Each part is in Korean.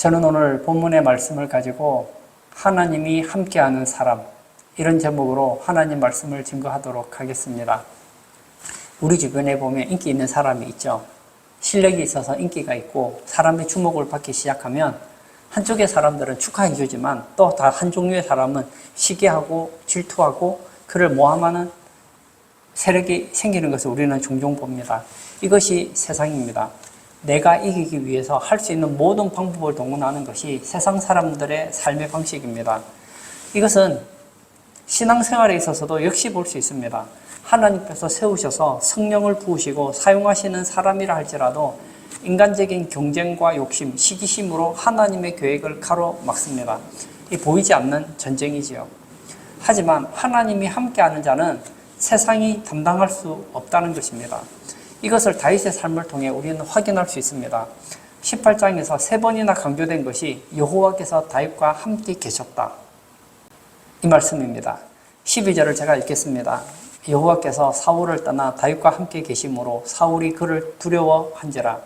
저는 오늘 본문의 말씀을 가지고 하나님이 함께하는 사람, 이런 제목으로 하나님 말씀을 증거하도록 하겠습니다. 우리 주변에 보면 인기 있는 사람이 있죠. 실력이 있어서 인기가 있고 사람의 주목을 받기 시작하면 한쪽의 사람들은 축하해 주지만 또 다 한 종류의 사람은 시기하고 질투하고 그를 모함하는 세력이 생기는 것을 우리는 종종 봅니다. 이것이 세상입니다. 내가 이기기 위해서 할 수 있는 모든 방법을 동원하는 것이 세상 사람들의 삶의 방식입니다. 이것은 신앙생활에 있어서도 역시 볼 수 있습니다. 하나님께서 세우셔서 성령을 부으시고 사용하시는 사람이라 할지라도 인간적인 경쟁과 욕심, 시기심으로 하나님의 계획을 가로막습니다. 이 보이지 않는 전쟁이지요. 하지만 하나님이 함께하는 자는 세상이 감당할 수 없다는 것입니다. 이것을 다윗의 삶을 통해 우리는 확인할 수 있습니다. 18장에서 3번이나 강조된 것이 여호와께서 다윗과 함께 계셨다, 이 말씀입니다. 12절을 제가 읽겠습니다. 여호와께서 사울을 떠나 다윗과 함께 계심으로 사울이 그를 두려워한지라.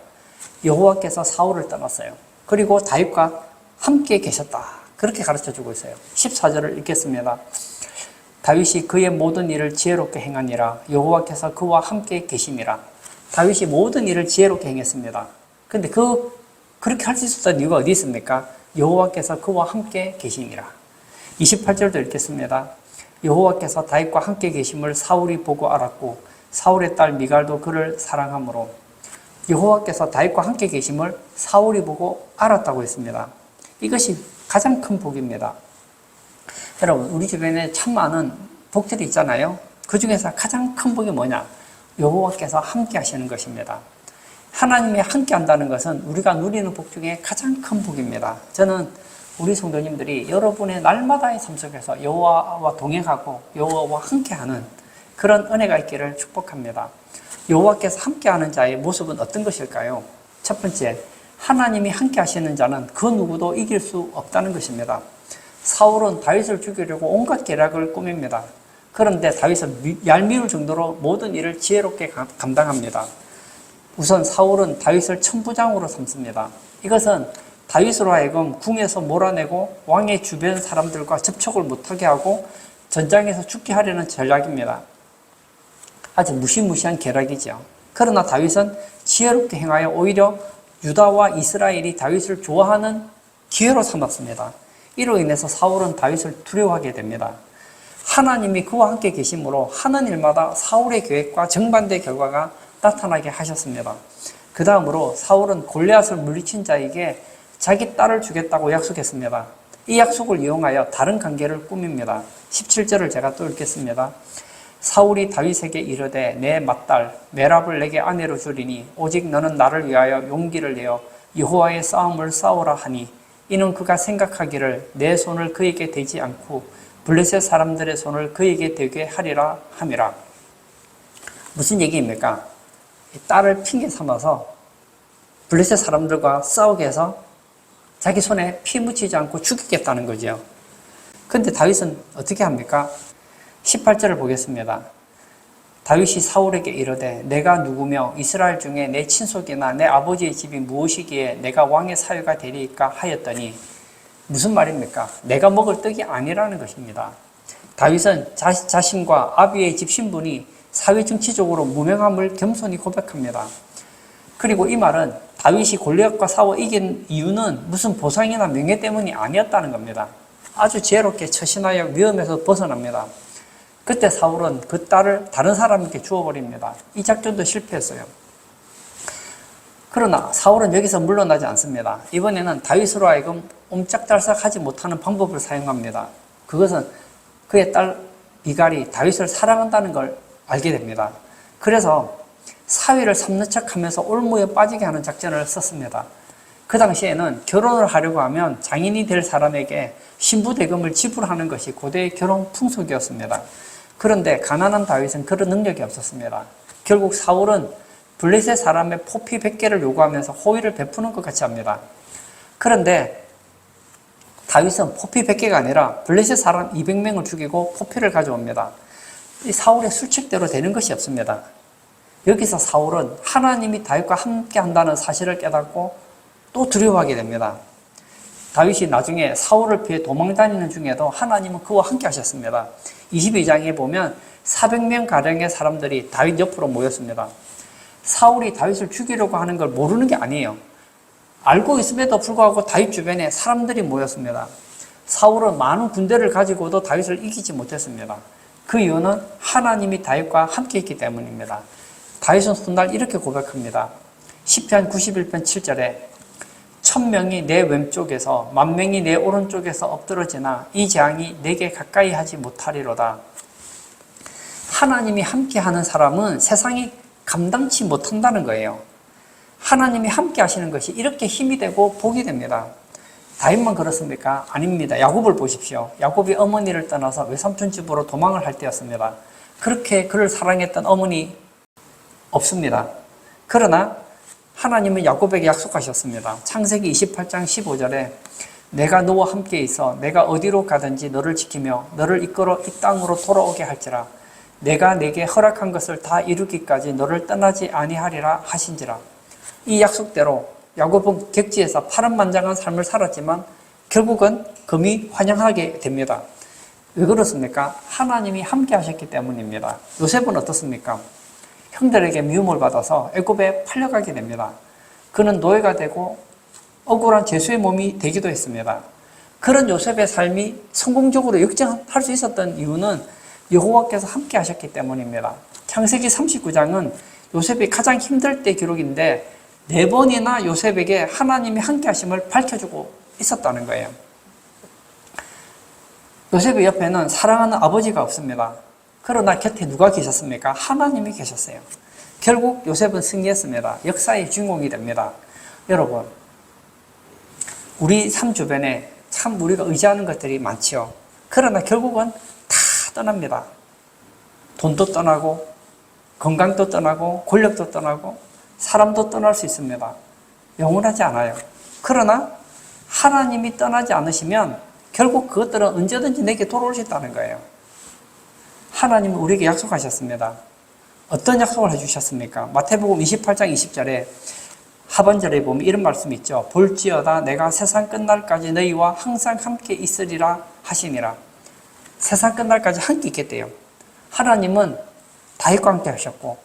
여호와께서 사울을 떠났어요. 그리고 다윗과 함께 계셨다, 그렇게 가르쳐주고 있어요. 14절을 읽겠습니다. 다윗이 그의 모든 일을 지혜롭게 행하니라. 여호와께서 그와 함께 계심이라. 다윗이 모든 일을 지혜롭게 행했습니다. 근데 그렇게 할 수 있었던 이유가 어디 있습니까? 여호와께서 그와 함께 계심이라. 28절도 읽겠습니다. 여호와께서 다윗과 함께 계심을 사울이 보고 알았고 사울의 딸 미갈도 그를 사랑하므로. 여호와께서 다윗과 함께 계심을 사울이 보고 알았다고 했습니다. 이것이 가장 큰 복입니다. 여러분, 우리 주변에 참 많은 복들이 있잖아요. 그 중에서 가장 큰 복이 뭐냐? 여호와께서 함께 하시는 것입니다. 하나님이 함께 한다는 것은 우리가 누리는 복 중에 가장 큰 복입니다. 저는 우리 성도님들이 여러분의 날마다의 삶 속에서 여호와와 동행하고 여호와와 함께하는 그런 은혜가 있기를 축복합니다. 여호와께서 함께하는 자의 모습은 어떤 것일까요? 첫 번째, 하나님이 함께 하시는 자는 그 누구도 이길 수 없다는 것입니다. 사울은 다윗을 죽이려고 온갖 계략을 꾸밉니다. 그런데 다윗은 얄미울 정도로 모든 일을 지혜롭게 감당합니다. 우선 사울은 다윗을 천부장으로 삼습니다. 이것은 다윗으로 하여금 궁에서 몰아내고 왕의 주변 사람들과 접촉을 못하게 하고 전장에서 죽게 하려는 전략입니다. 아주 무시무시한 계략이죠. 그러나 다윗은 지혜롭게 행하여 오히려 유다와 이스라엘이 다윗을 좋아하는 기회로 삼았습니다. 이로 인해서 사울은 다윗을 두려워하게 됩니다. 하나님이 그와 함께 계심으로 하는 일마다 사울의 계획과 정반대 결과가 나타나게 하셨습니다. 그 다음으로 사울은 골리앗을 물리친 자에게 자기 딸을 주겠다고 약속했습니다. 이 약속을 이용하여 다른 관계를 꾸밉니다. 17절을 제가 또 읽겠습니다. 사울이 다윗에게 이르되 내 맏딸 메랍을 내게 아내로 주리니 오직 너는 나를 위하여 용기를 내어 여호와의 싸움을 싸우라 하니 이는 그가 생각하기를 내 손을 그에게 대지 않고 블레셋 사람들의 손을 그에게 대게 하리라 함이라. 무슨 얘기입니까? 딸을 핑계 삼아서 블레셋 사람들과 싸우게 해서 자기 손에 피 묻히지 않고 죽이겠다는 거죠. 그런데 다윗은 어떻게 합니까? 18절을 보겠습니다. 다윗이 사울에게 이르되 내가 누구며 이스라엘 중에 내 친속이나 내 아버지의 집이 무엇이기에 내가 왕의 사위가 되리이까 하였더니, 무슨 말입니까? 내가 먹을 떡이 아니라는 것입니다. 다윗은 자신과 아비의 집 신분이 사회 정치적으로 무명함을 겸손히 고백합니다. 그리고 이 말은 다윗이 골리앗과 싸워 이긴 이유는 무슨 보상이나 명예 때문이 아니었다는 겁니다. 아주 지혜롭게 처신하여 위험에서 벗어납니다. 그때 사울은 그 딸을 다른 사람에게 주어버립니다. 이 작전도 실패했어요. 그러나 사울은 여기서 물러나지 않습니다. 이번에는 다윗으로 하여금 옴짝달싹하지 못하는 방법을 사용합니다. 그것은 그의 딸 미갈이 다윗을 사랑한다는 걸 알게 됩니다. 그래서 사위를 삼는 척하면서 올무에 빠지게 하는 작전을 썼습니다. 그 당시에는 결혼을 하려고 하면 장인이 될 사람에게 신부대금을 지불하는 것이 고대의 결혼 풍속이었습니다. 그런데 가난한 다윗은 그런 능력이 없었습니다. 결국 사울은 블레셋 사람의 포피 100개를 요구하면서 호의를 베푸는 것 같이 합니다. 그런데 다윗은 포피 100개가 아니라 블레셋 사람 200명을 죽이고 포피를 가져옵니다. 이 사울의 술칙대로 되는 것이 없습니다. 여기서 사울은 하나님이 다윗과 함께 한다는 사실을 깨닫고 또 두려워하게 됩니다. 다윗이 나중에 사울을 피해 도망다니는 중에도 하나님은 그와 함께 하셨습니다. 22장에 보면 400명 가량의 사람들이 다윗 옆으로 모였습니다. 사울이 다윗을 죽이려고 하는 걸 모르는 게 아니에요. 알고 있음에도 불구하고 다윗 주변에 사람들이 모였습니다. 사울은 많은 군대를 가지고도 다윗을 이기지 못했습니다. 그 이유는 하나님이 다윗과 함께 있기 때문입니다. 다윗은 훗날 이렇게 고백합니다. 시편 91편 7절에 1000명이 내 왼쪽에서 10,000명이 내 오른쪽에서 엎드러지나 이 재앙이 내게 가까이 하지 못하리로다. 하나님이 함께하는 사람은 세상이 감당치 못한다는 거예요. 하나님이 함께 하시는 것이 이렇게 힘이 되고 복이 됩니다. 다윗만 그렇습니까? 아닙니다. 야곱을 보십시오. 야곱이 어머니를 떠나서 외삼촌 집으로 도망을 할 때였습니다. 그렇게 그를 사랑했던 어머니 없습니다. 그러나 하나님은 야곱에게 약속하셨습니다. 창세기 28장 15절에 내가 너와 함께 있어 내가 어디로 가든지 너를 지키며 너를 이끌어 이 땅으로 돌아오게 할지라 내가 내게 허락한 것을 다 이루기까지 너를 떠나지 아니하리라 하신지라. 이 약속대로 야곱은 객지에서 파란만장한 삶을 살았지만 결국은 금이 환영하게 됩니다. 왜 그렇습니까? 하나님이 함께 하셨기 때문입니다. 요셉은 어떻습니까? 형들에게 미움을 받아서 애굽에 팔려가게 됩니다. 그는 노예가 되고 억울한 죄수의 몸이 되기도 했습니다. 그런 요셉의 삶이 성공적으로 역전할 수 있었던 이유는 여호와께서 함께 하셨기 때문입니다. 창세기 39장은 요셉이 가장 힘들 때 기록인데 4번이나 요셉에게 하나님이 함께 하심을 밝혀주고 있었다는 거예요. 요셉의 옆에는 사랑하는 아버지가 없습니다. 그러나 곁에 누가 계셨습니까? 하나님이 계셨어요. 결국 요셉은 승리했습니다. 역사의 주인공이 됩니다. 여러분, 우리 삶 주변에 참 우리가 의지하는 것들이 많지요. 그러나 결국은 다 떠납니다. 돈도 떠나고 건강도 떠나고 권력도 떠나고 사람도 떠날 수 있습니다. 영원하지 않아요. 그러나 하나님이 떠나지 않으시면 결국 그것들은 언제든지 내게 돌아올 수 있다는 거예요. 하나님은 우리에게 약속하셨습니다. 어떤 약속을 해주셨습니까? 마태복음 28장 20절에 하반절에 보면 이런 말씀이 있죠. 볼지어다 내가 세상 끝날까지 너희와 항상 함께 있으리라 하시니라. 세상 끝날까지 함께 있겠대요. 하나님은 다윗과 함께 하셨고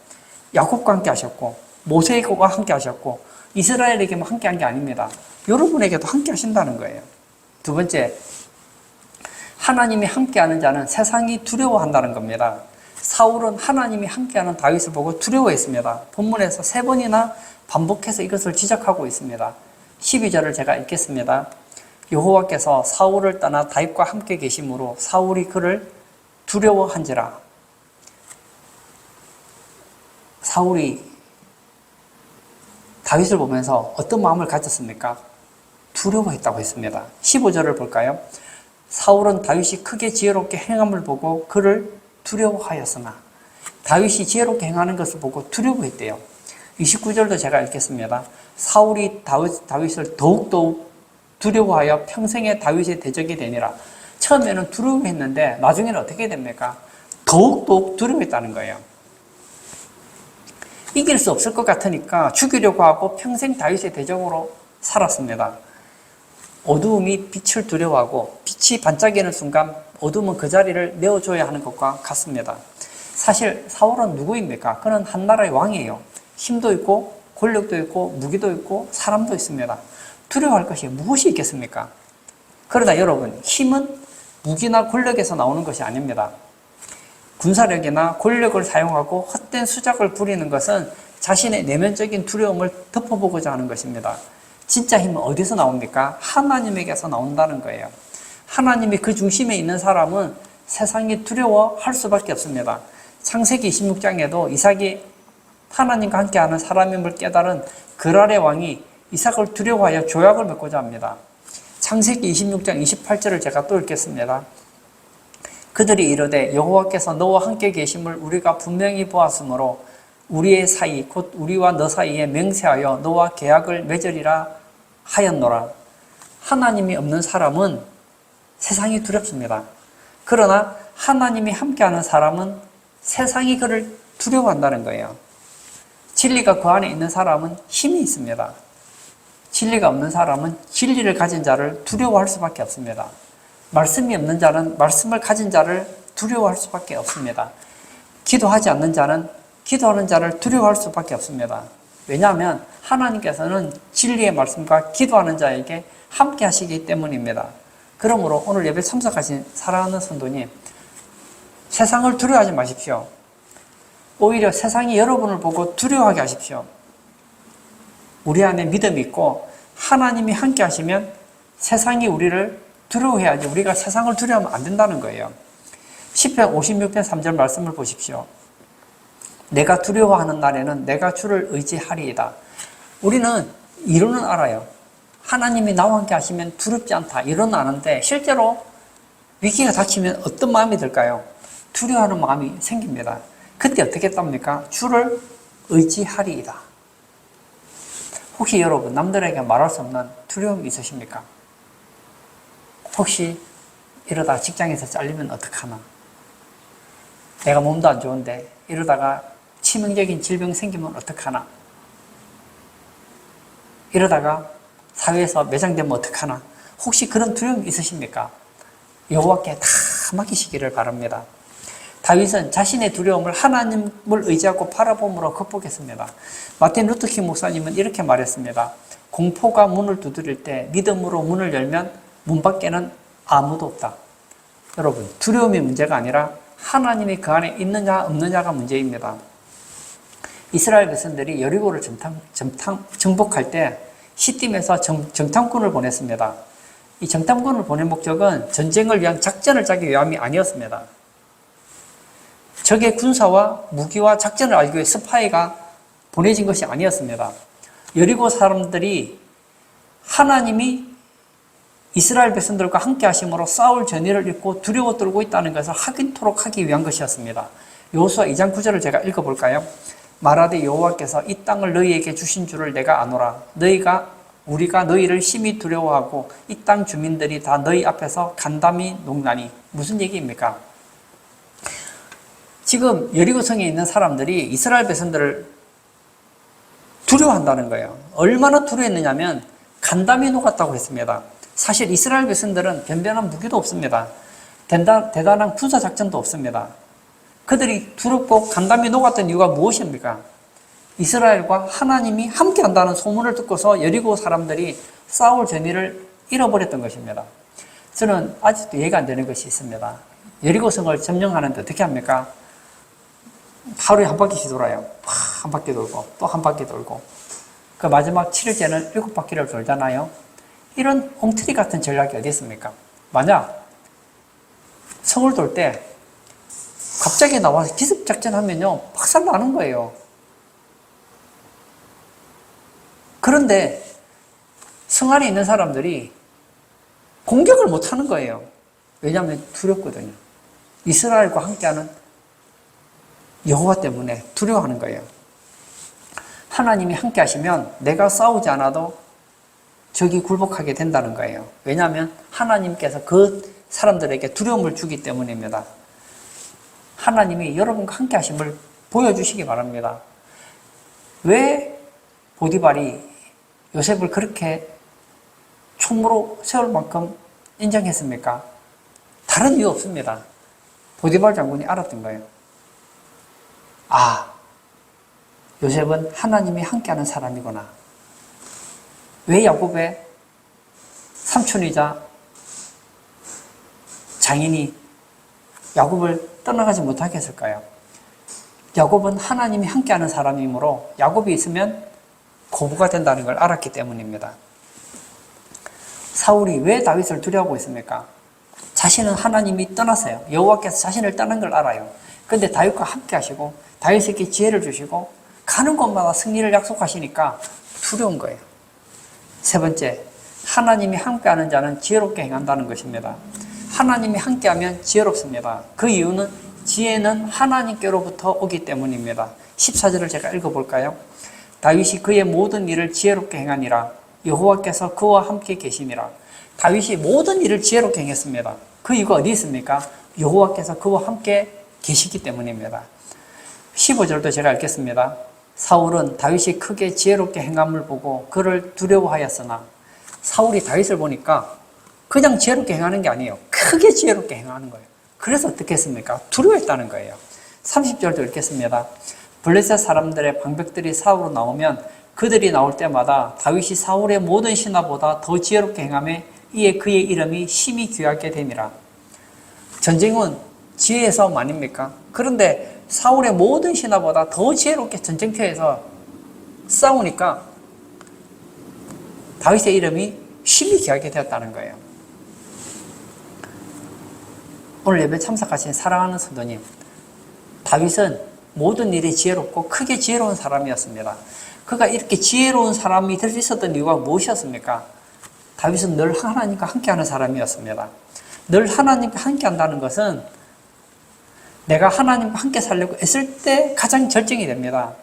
야곱과 함께 하셨고 모세와 함께 하셨고 이스라엘에게만 함께 한 게 아닙니다. 여러분에게도 함께 하신다는 거예요. 두 번째, 하나님이 함께하는 자는 세상이 두려워한다는 겁니다. 사울은 하나님이 함께하는 다윗을 보고 두려워했습니다. 본문에서 3번이나 반복해서 이것을 지적하고 있습니다. 12절을 제가 읽겠습니다. 여호와께서 사울을 떠나 다윗과 함께 계심으로 사울이 그를 두려워한지라. 사울이 다윗을 보면서 어떤 마음을 가졌습니까? 두려워했다고 했습니다. 15절을 볼까요? 사울은 다윗이 크게 지혜롭게 행함을 보고 그를 두려워하였으나 다윗이 지혜롭게 행하는 것을 보고 두려워했대요. 29절도 제가 읽겠습니다. 사울이 다윗을 더욱더욱 두려워하여 평생에 다윗의 대적이 되니라. 처음에는 두려워했는데 나중에는 어떻게 됩니까? 더욱더욱 두려워했다는 거예요. 이길 수 없을 것 같으니까 죽이려고 하고 평생 다윗의 대적으로 살았습니다. 어두움이 빛을 두려워하고 빛이 반짝이는 순간 어둠은 그 자리를 내어줘야 하는 것과 같습니다. 사실 사울은 누구입니까? 그는 한 나라의 왕이에요. 힘도 있고 권력도 있고 무기도 있고 사람도 있습니다. 두려워할 것이 무엇이 있겠습니까? 그러나 여러분, 힘은 무기나 권력에서 나오는 것이 아닙니다. 군사력이나 권력을 사용하고 헛된 수작을 부리는 것은 자신의 내면적인 두려움을 덮어보고자 하는 것입니다. 진짜 힘은 어디서 나옵니까? 하나님에게서 나온다는 거예요. 하나님이 그 중심에 있는 사람은 세상이 두려워할 수밖에 없습니다. 창세기 26장에도 이삭이 하나님과 함께하는 사람임을 깨달은 그랄의 왕이 이삭을 두려워하여 조약을 맺고자 합니다. 창세기 26장 28절을 제가 또 읽겠습니다. 그들이 이르되 여호와께서 너와 함께 계심을 우리가 분명히 보았으므로 우리의 사이 곧 우리와 너 사이에 맹세하여 너와 계약을 맺으리라 하였노라. 하나님이 없는 사람은 세상이 두렵습니다. 그러나 하나님이 함께하는 사람은 세상이 그를 두려워한다는 거예요. 진리가 그 안에 있는 사람은 힘이 있습니다. 진리가 없는 사람은 진리를 가진 자를 두려워할 수밖에 없습니다. 말씀이 없는 자는 말씀을 가진 자를 두려워할 수밖에 없습니다. 기도하지 않는 자는 기도하는 자를 두려워할 수밖에 없습니다. 왜냐하면 하나님께서는 진리의 말씀과 기도하는 자에게 함께 하시기 때문입니다. 그러므로 오늘 예배 참석하신 사랑하는 성도님, 세상을 두려워하지 마십시오. 오히려 세상이 여러분을 보고 두려워하게 하십시오. 우리 안에 믿음이 있고 하나님이 함께 하시면 세상이 우리를 두려워해야지 우리가 세상을 두려워하면 안 된다는 거예요. 시편 56편 3절 말씀을 보십시오. 내가 두려워하는 날에는 내가 주를 의지하리이다. 우리는 이론은 알아요. 하나님이 나와 함께 하시면 두렵지 않다. 이론은 아는데 실제로 위기가 닥치면 어떤 마음이 들까요? 두려워하는 마음이 생깁니다. 그때 어떻게 했답니까? 주를 의지하리이다. 혹시 여러분 남들에게 말할 수 없는 두려움이 있으십니까? 혹시 이러다 직장에서 잘리면 어떡하나? 내가 몸도 안 좋은데 이러다가 치명적인 질병 생기면 어떡하나? 이러다가 사회에서 매장되면 어떡하나? 혹시 그런 두려움이 있으십니까? 여호와께 다 맡기시기를 바랍니다. 다윗은 자신의 두려움을 하나님을 의지하고 바라봄으로 극복했습니다. 마틴 루터킹 목사님은 이렇게 말했습니다. 공포가 문을 두드릴 때 믿음으로 문을 열면 문 밖에는 아무도 없다. 여러분, 두려움이 문제가 아니라 하나님이 그 안에 있느냐 없느냐가 문제입니다. 이스라엘 백성들이 여리고를 정복할 때 시딤에서 정탐꾼을 보냈습니다. 이 정탐꾼을 보낸 목적은 전쟁을 위한 작전을 짜기 위함이 아니었습니다. 적의 군사와 무기와 작전을 알기 위해 스파이가 보내진 것이 아니었습니다. 여리고 사람들이 하나님이 이스라엘 백성들과 함께 하심으로 싸울 전의를 잃고 두려워 떨고 있다는 것을 확인토록 하기 위한 것이었습니다. 여호수아 2장 9절을 제가 읽어볼까요? 말하되 여호와께서 이 땅을 너희에게 주신 줄을 내가 아노라. 우리가 너희를 심히 두려워하고 이 땅 주민들이 다 너희 앞에서 간담이 녹나니. 무슨 얘기입니까? 지금 여리고성에 있는 사람들이 이스라엘 백성들을 두려워한다는 거예요. 얼마나 두려워했느냐면 간담이 녹았다고 했습니다. 사실 이스라엘 백성들은 변변한 무기도 없습니다. 대단한 군사작전도 없습니다. 그들이 두렵고 간담이 녹았던 이유가 무엇입니까? 이스라엘과 하나님이 함께 한다는 소문을 듣고서 여리고 사람들이 싸울 재미를 잃어버렸던 것입니다. 저는 아직도 이해가 안 되는 것이 있습니다. 여리고성을 점령하는데 어떻게 합니까? 하루에 한 바퀴씩 돌아요. 한 바퀴 돌고 또 한 바퀴 돌고 그 마지막 7일째는 7바퀴를 돌잖아요. 이런 엉터리 같은 전략이 어디 있습니까? 만약 성을 돌 때 갑자기 나와서 기습작전 하면요 박살 나는 거예요. 그런데 성 안에 있는 사람들이 공격을 못 하는 거예요. 왜냐하면 두렵거든요. 이스라엘과 함께하는 여호와 때문에 두려워하는 거예요. 하나님이 함께 하시면 내가 싸우지 않아도 적이 굴복하게 된다는 거예요. 왜냐하면 하나님께서 그 사람들에게 두려움을 주기 때문입니다. 하나님이 여러분과 함께 하심을 보여주시기 바랍니다. 왜 보디발이 요셉을 그렇게 총무로 세울 만큼 인정했습니까? 다른 이유 없습니다. 보디발 장군이 알았던 거예요. 아, 요셉은 하나님이 함께하는 사람이구나. 왜 야곱의 삼촌이자 장인이 야곱을 떠나가지 못하게 했을까요? 야곱은 하나님이 함께하는 사람이므로 야곱이 있으면 고부가 된다는 걸 알았기 때문입니다. 사울이 왜 다윗을 두려워하고 있습니까? 자신은 하나님이 떠났어요. 여호와께서 자신을 떠난 걸 알아요. 그런데 다윗과 함께 하시고 다윗에게 지혜를 주시고 가는 곳마다 승리를 약속하시니까 두려운 거예요. 세 번째, 하나님이 함께하는 자는 지혜롭게 행한다는 것입니다. 하나님이 함께하면 지혜롭습니다. 그 이유는 지혜는 하나님께로부터 오기 때문입니다. 14절을 제가 읽어볼까요? 다윗이 그의 모든 일을 지혜롭게 행하니라. 여호와께서 그와 함께 계심이라. 다윗이 모든 일을 지혜롭게 행했습니다. 그 이유가 어디 있습니까? 여호와께서 그와 함께 계시기 때문입니다. 15절도 제가 읽겠습니다. 사울은 다윗이 크게 지혜롭게 행함을 보고 그를 두려워하였으나 사울이 다윗을 보니까 그냥 지혜롭게 행하는 게 아니에요. 크게 지혜롭게 행하는 거예요. 그래서 어떻게 했습니까? 두려워했다는 거예요. 30절도 읽겠습니다. 블레셋 사람들의 방백들이 사울로 나오면 그들이 나올 때마다 다윗이 사울의 모든 신하보다 더 지혜롭게 행하며 이에 그의 이름이 심히 귀하게 됨이라. 전쟁은 지혜의 싸움 아닙니까? 그런데 사울의 모든 신하보다 더 지혜롭게 전쟁터에서 싸우니까 다윗의 이름이 심히 귀하게 되었다는 거예요. 오늘 예배 참석하신 사랑하는 성도님, 다윗은 모든 일이 지혜롭고 크게 지혜로운 사람이었습니다. 그가 이렇게 지혜로운 사람이 될 수 있었던 이유가 무엇이었습니까? 다윗은 늘 하나님과 함께하는 사람이었습니다. 늘 하나님과 함께한다는 것은 내가 하나님과 함께 살려고 애쓸 때 가장 절정이 됩니다.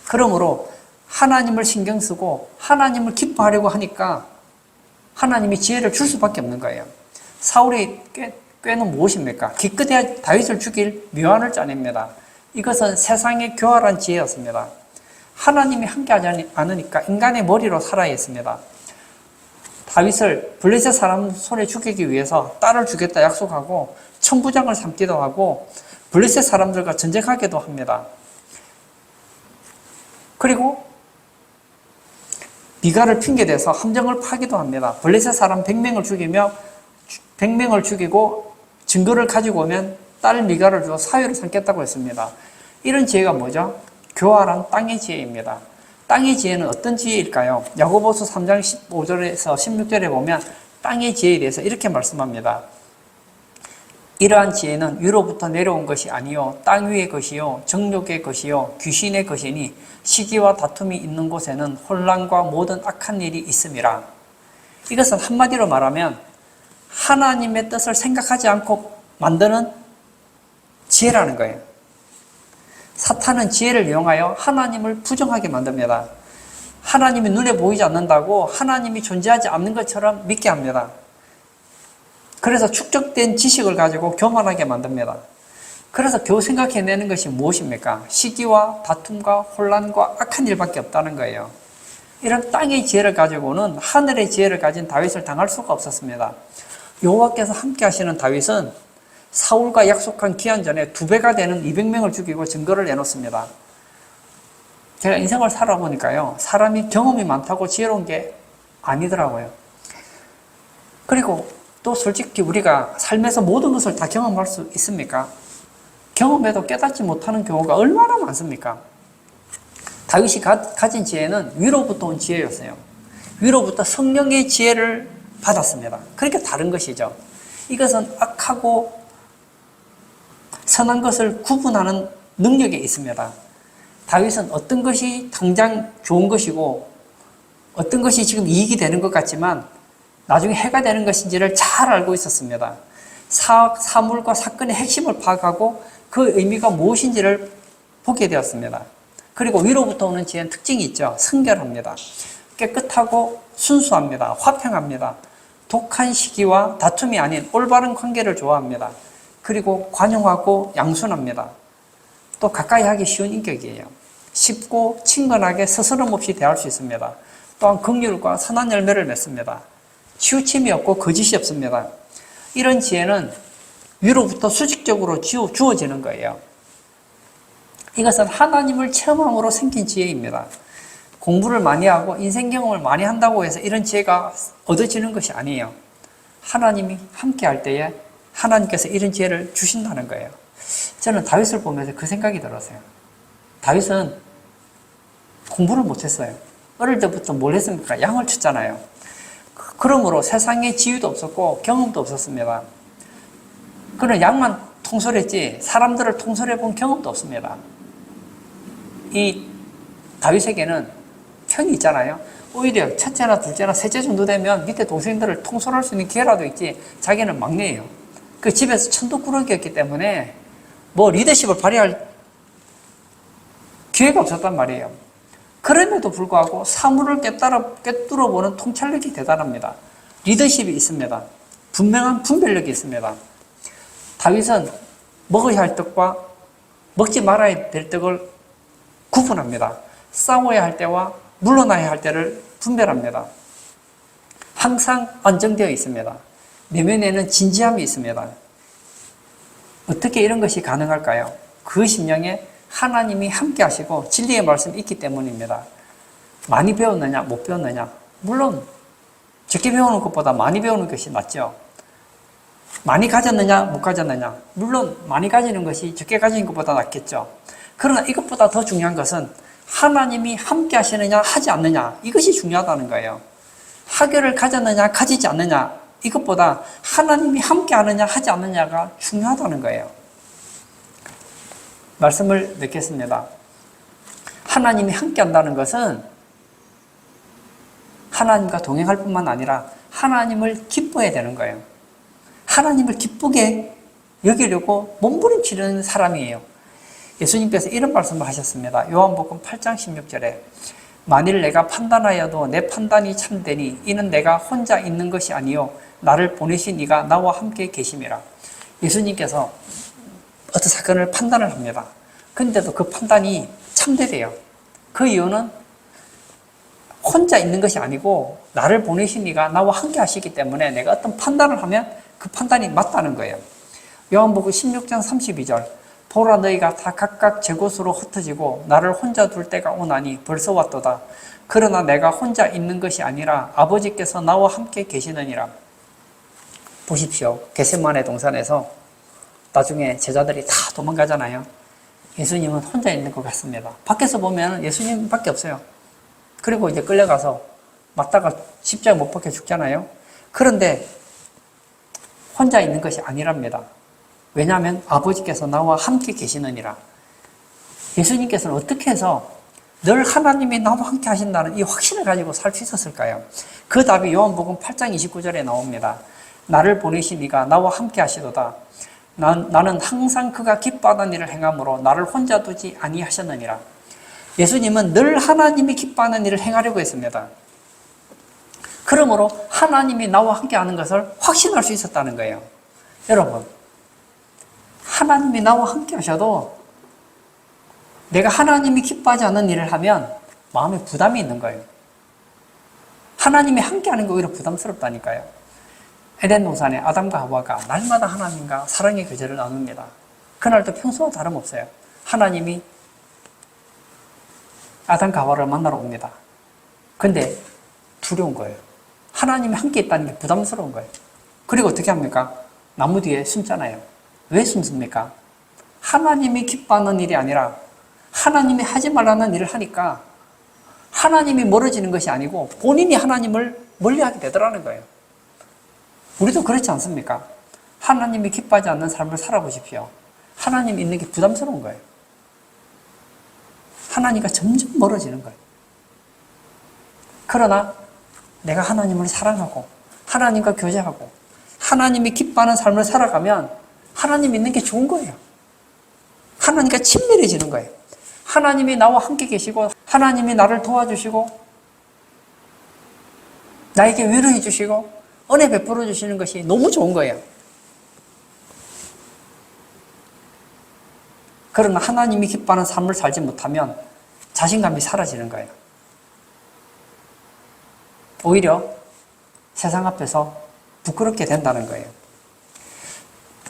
그러므로 하나님을 신경 쓰고 하나님을 기뻐하려고 하니까 하나님이 지혜를 줄 수밖에 없는 거예요. 사울의 꾀는 무엇입니까? 기껏해야 다윗을 죽일 묘안을 짜냅니다. 이것은 세상의 교활한 지혜였습니다. 하나님이 함께하지 않으니까 인간의 머리로 살아야 했습니다. 다윗을 블레셋 사람 손에 죽이기 위해서 딸을 주겠다 약속하고 천부장을 삼기도 하고 블레셋 사람들과 전쟁하기도 합니다. 그리고 미가를 핑계대서 함정을 파기도 합니다. 블레셋 사람 100명을 죽이고 증거를 가지고 오면 딸 미가를 주어 사유를 삼겠다고 했습니다. 이런 지혜가 뭐죠? 교활한 땅의 지혜입니다. 땅의 지혜는 어떤 지혜일까요? 야고보서 3장 15절에서 16절에 보면 땅의 지혜에 대해서 이렇게 말씀합니다. 이러한 지혜는 위로부터 내려온 것이 아니요 땅 위의 것이요 정욕의 것이요 귀신의 것이니 시기와 다툼이 있는 곳에는 혼란과 모든 악한 일이 있음이라. 이것은 한마디로 말하면 하나님의 뜻을 생각하지 않고 만드는 지혜라는 거예요. 사탄은 지혜를 이용하여 하나님을 부정하게 만듭니다. 하나님이 눈에 보이지 않는다고 하나님이 존재하지 않는 것처럼 믿게 합니다. 그래서 축적된 지식을 가지고 교만하게 만듭니다. 그래서 겨우 생각해내는 것이 무엇입니까? 시기와 다툼과 혼란과 악한 일밖에 없다는 거예요. 이런 땅의 지혜를 가지고는 하늘의 지혜를 가진 다윗을 당할 수가 없었습니다. 여호와께서 함께 하시는 다윗은 사울과 약속한 기한 전에 2배가 되는 200명을 죽이고 증거를 내놓습니다. 제가 인생을 살아보니까요, 사람이 경험이 많다고 지혜로운 게 아니더라고요. 그리고 또 솔직히 우리가 삶에서 모든 것을 다 경험할 수 있습니까? 경험해도 깨닫지 못하는 경우가 얼마나 많습니까? 다윗이 가진 지혜는 위로부터 온 지혜였어요. 위로부터 성령의 지혜를 받았습니다. 그렇게 다른 것이죠. 이것은 악하고 선한 것을 구분하는 능력이 있습니다. 다윗은 어떤 것이 당장 좋은 것이고 어떤 것이 지금 이익이 되는 것 같지만 나중에 해가 되는 것인지를 잘 알고 있었습니다. 사물과 사건의 핵심을 파악하고 그 의미가 무엇인지를 보게 되었습니다. 그리고 위로부터 오는 지혜는 특징이 있죠. 성결합니다. 깨끗하고 순수합니다. 화평합니다. 독한 시기와 다툼이 아닌 올바른 관계를 좋아합니다. 그리고 관용하고 양순합니다. 또 가까이 하기 쉬운 인격이에요. 쉽고 친근하게 스스럼 없이 대할 수 있습니다. 또한 긍휼과 선한 열매를 맺습니다. 치우침이 없고 거짓이 없습니다. 이런 지혜는 위로부터 수직적으로 주어지는 거예요. 이것은 하나님을 체험함으로 생긴 지혜입니다. 공부를 많이 하고 인생 경험을 많이 한다고 해서 이런 지혜가 얻어지는 것이 아니에요. 하나님이 함께 할 때에 하나님께서 이런 지혜를 주신다는 거예요. 저는 다윗을 보면서 그 생각이 들었어요. 다윗은 공부를 못했어요. 어릴 때부터 뭘 했습니까? 양을 쳤잖아요. 그러므로 세상에 지위도 없었고 경험도 없었습니다. 그는 양만 통솔했지 사람들을 통솔해 본 경험도 없습니다. 이 다윗에게는 편이 있잖아요. 오히려 첫째나 둘째나 셋째 정도 되면 밑에 동생들을 통솔할 수 있는 기회라도 있지 자기는 막내예요. 그 집에서 천도꾸러기였기 때문에 뭐 리더십을 발휘할 기회가 없었단 말이에요. 그럼에도 불구하고 사물을 꿰뚫어보는 통찰력이 대단합니다. 리더십이 있습니다. 분명한 분별력이 있습니다. 다윗은 먹어야 할 떡과 먹지 말아야 될 떡을 구분합니다. 싸워야 할 때와 물러나야 할 때를 분별합니다. 항상 안정되어 있습니다. 내면에는 진지함이 있습니다. 어떻게 이런 것이 가능할까요? 그 심령에 하나님이 함께 하시고 진리의 말씀이 있기 때문입니다. 많이 배웠느냐, 못 배웠느냐? 물론 적게 배우는 것보다 많이 배우는 것이 낫죠. 많이 가졌느냐, 못 가졌느냐? 물론 많이 가지는 것이 적게 가지는 것보다 낫겠죠. 그러나 이것보다 더 중요한 것은 하나님이 함께 하시느냐, 하지 않느냐? 이것이 중요하다는 거예요. 학교를 가졌느냐, 가지지 않느냐? 이것보다 하나님이 함께 하느냐, 하지 않느냐가 중요하다는 거예요. 말씀을 맺겠습니다. 하나님이 함께 한다는 것은 하나님과 동행할 뿐만 아니라 하나님을 기뻐해야 되는 거예요. 하나님을 기쁘게 여기려고 몸부림치는 사람이에요. 예수님께서 이런 말씀을 하셨습니다. 요한복음 8장 16절에 만일 내가 판단하여도 내 판단이 참되니 이는 내가 혼자 있는 것이 아니요 나를 보내신 이가 나와 함께 계심이라. 예수님께서 어떤 사건을 판단을 합니다. 근데도 그 판단이 참되대요. 그 이유는 혼자 있는 것이 아니고 나를 보내신 이가 나와 함께 하시기 때문에 내가 어떤 판단을 하면 그 판단이 맞다는 거예요. 요한복음 16장 32절 보라 너희가 다 각각 제 곳으로 흩어지고 나를 혼자 둘 때가 오나니 벌써 왔도다. 그러나 내가 혼자 있는 것이 아니라 아버지께서 나와 함께 계시느니라. 보십시오. 겟세마네 동산에서 나중에 제자들이 다 도망가잖아요. 예수님은 혼자 있는 것 같습니다. 밖에서 보면 예수님밖에 없어요. 그리고 이제 끌려가서 맞다가 십자가에 못 박혀 죽잖아요. 그런데 혼자 있는 것이 아니랍니다. 왜냐하면 아버지께서 나와 함께 계시느니라. 예수님께서는 어떻게 해서 늘 하나님이 나와 함께 하신다는 이 확신을 가지고 살 수 있었을까요? 그 답이 요한복음 8장 29절에 나옵니다. 나를 보내신 이가 나와 함께 하시도다. 나는 항상 그가 기뻐하는 일을 행함으로 나를 혼자 두지 아니하셨느니라. 예수님은 늘 하나님이 기뻐하는 일을 행하려고 했습니다. 그러므로 하나님이 나와 함께 하는 것을 확신할 수 있었다는 거예요. 여러분, 하나님이 나와 함께 하셔도 내가 하나님이 기뻐하지 않는 일을 하면 마음에 부담이 있는 거예요. 하나님이 함께 하는 게 오히려 부담스럽다니까요. 에덴 동산에 아담과 하와가 날마다 하나님과 사랑의 교제를 나눕니다. 그날도 평소와 다름없어요. 하나님이 아담과 하와를 만나러 옵니다. 근데 두려운 거예요. 하나님이 함께 있다는 게 부담스러운 거예요. 그리고 어떻게 합니까? 나무 뒤에 숨잖아요. 왜 숨습니까? 하나님이 기뻐하는 일이 아니라 하나님이 하지 말라는 일을 하니까 하나님이 멀어지는 것이 아니고 본인이 하나님을 멀리하게 되더라는 거예요. 우리도 그렇지 않습니까? 하나님이 기뻐하지 않는 삶을 살아보십시오. 하나님 있는 게 부담스러운 거예요. 하나님과 점점 멀어지는 거예요. 그러나 내가 하나님을 사랑하고 하나님과 교제하고 하나님이 기뻐하는 삶을 살아가면 하나님 있는 게 좋은 거예요. 하나님과 친밀해지는 거예요. 하나님이 나와 함께 계시고 하나님이 나를 도와주시고 나에게 위로해 주시고 은혜 베풀어 주시는 것이 너무 좋은 거예요. 그러나 하나님이 기뻐하는 삶을 살지 못하면 자신감이 사라지는 거예요. 오히려 세상 앞에서 부끄럽게 된다는 거예요.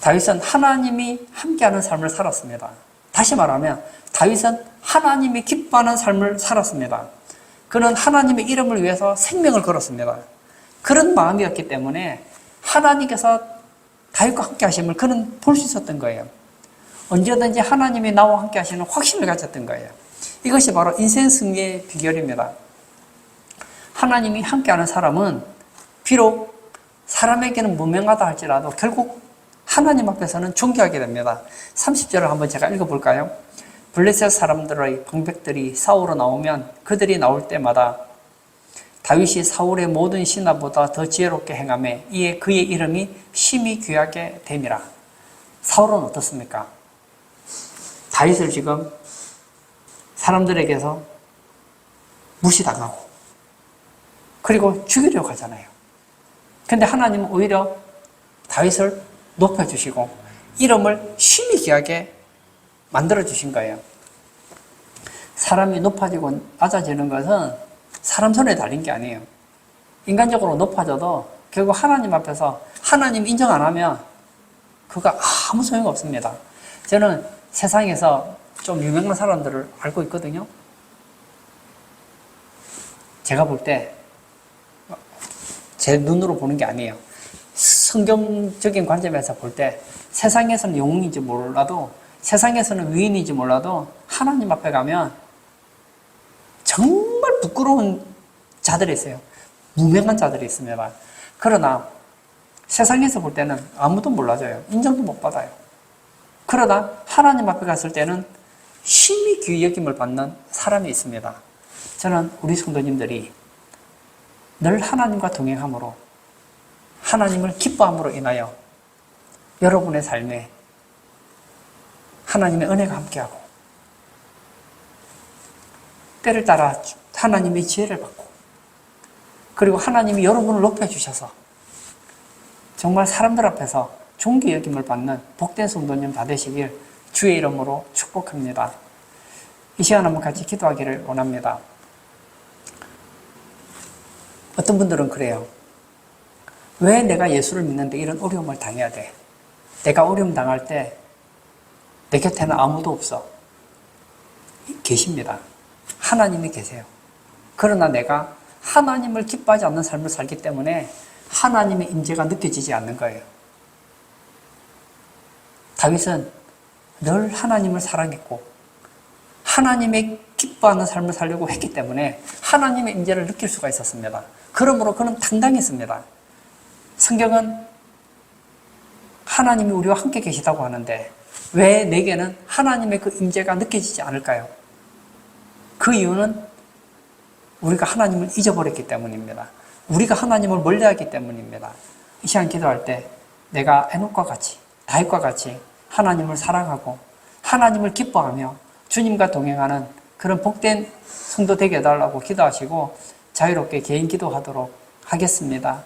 다윗은 하나님이 함께하는 삶을 살았습니다. 다시 말하면 다윗은 하나님이 기뻐하는 삶을 살았습니다. 그는 하나님의 이름을 위해서 생명을 걸었습니다. 그런 마음이었기 때문에 하나님께서 다윗과 함께 하심을 그는 볼 수 있었던 거예요. 언제든지 하나님이 나와 함께 하시는 확신을 가졌던 거예요. 이것이 바로 인생 승리의 비결입니다. 하나님이 함께하는 사람은 비록 사람에게는 무명하다 할지라도 결국 하나님 앞에서는 존귀하게 됩니다. 30절을 한번 제가 읽어볼까요? 블레셋 사람들의 방백들이 싸우러 나오면 그들이 나올 때마다 다윗이 사울의 모든 신하보다 더 지혜롭게 행하매 이에 그의 이름이 심히 귀하게 됨이라. 사울은 어떻습니까? 다윗을 지금 사람들에게서 무시당하고 그리고 죽이려고 하잖아요. 근데 하나님은 오히려 다윗을 높여주시고 이름을 심히 귀하게 만들어주신 거예요. 사람이 높아지고 낮아지는 것은 사람 손에 달린 게 아니에요. 인간적으로 높아져도 결국 하나님 앞에서 하나님 인정 안 하면 그거 아무 소용 없습니다. 저는 세상에서 좀 유명한 사람들을 알고 있거든요. 제가 볼 때 제 눈으로 보는 게 아니에요. 성경적인 관점에서 볼 때 세상에서는 영웅인지 몰라도 세상에서는 위인인지 몰라도 하나님 앞에 가면 정말 부끄러운 자들이 있어요. 무명한 자들이 있습니다. 그러나 세상에서 볼 때는 아무도 몰라줘요. 인정도 못 받아요. 그러다 하나님 앞에 갔을 때는 심히 귀히 여김을 받는 사람이 있습니다. 저는 우리 성도님들이 늘 하나님과 동행함으로 하나님을 기뻐함으로 인하여 여러분의 삶에 하나님의 은혜가 함께하고 때를 따라 하나님의 지혜를 받고 그리고 하나님이 여러분을 높여주셔서 정말 사람들 앞에서 존귀 여김을 받는 복된 성도님 다 되시길 주의 이름으로 축복합니다. 이 시간 한번 같이 기도하기를 원합니다. 어떤 분들은 그래요. 왜 내가 예수를 믿는데 이런 어려움을 당해야 돼? 내가 어려움 당할 때 내 곁에는 아무도 없어. 계십니다. 하나님이 계세요. 그러나 내가 하나님을 기뻐하지 않는 삶을 살기 때문에 하나님의 임재가 느껴지지 않는 거예요. 다윗은 늘 하나님을 사랑했고 하나님의 기뻐하는 삶을 살려고 했기 때문에 하나님의 임재를 느낄 수가 있었습니다. 그러므로 그는 당당했습니다. 성경은 하나님이 우리와 함께 계시다고 하는데 왜 내게는 하나님의 그 임재가 느껴지지 않을까요? 그 이유는 우리가 하나님을 잊어버렸기 때문입니다. 우리가 하나님을 멀리하기 때문입니다. 이 시간 기도할 때 내가 에녹과 같이 다윗과 같이 하나님을 사랑하고 하나님을 기뻐하며 주님과 동행하는 그런 복된 성도 되게 해달라고 기도하시고 자유롭게 개인 기도하도록 하겠습니다.